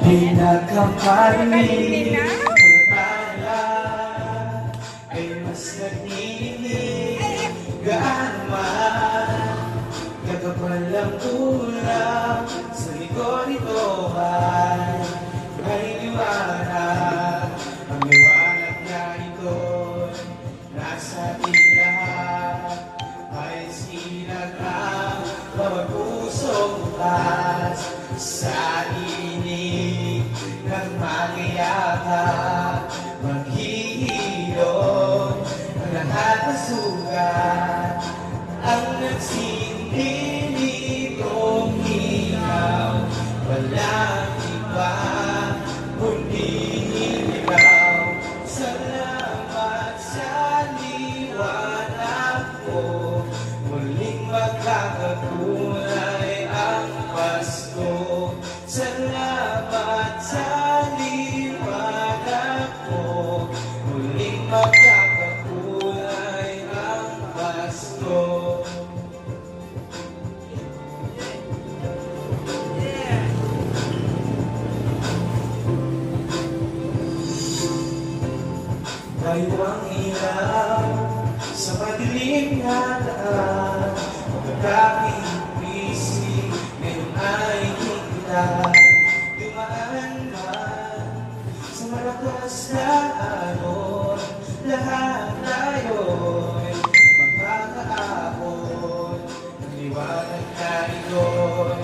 Pinagkakaroon mga tala ay mas nagninig gaano man kakapal ang ulam sa likod nito ay may liwanag. Ang liwanag na ito nasa ating lahat ay sinag ang bawat pusong bukas sa inig ng magyayakap, maghihilom ang lahat ng sugat. Ang nagsindi nitong ilaw, walang iba kundi ikaw. Salamat sa liwanag mo, muling magkakakulay ang Pasko. Salamat sa liwanag mo, muling magkakakulay ang Pasko. Tayo ang ilaw sa madilim na daan, magkakapising ngayon ay kita. Dumaan man sa malakas na alon, lahat tayo'y magkakaahon. Ang liwanag na ito'y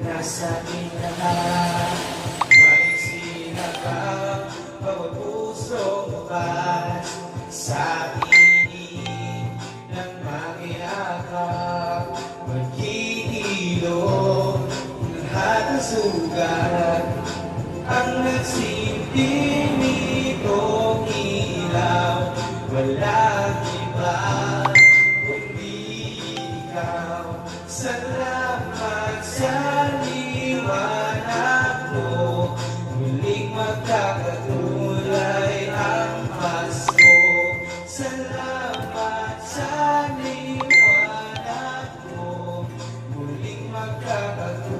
nasa ating lahat, may sinagap bawat pusong bukas sa inig ng magyayakap, maghihilom ng lahat ng sugat. Ang nagsilbi nitong ilaw, walang iba kundi ikaw. Salamat sa liwanag mo, muling magkakakulay ang Pasko. Salamat sa liwanag mo, muling magkakakulay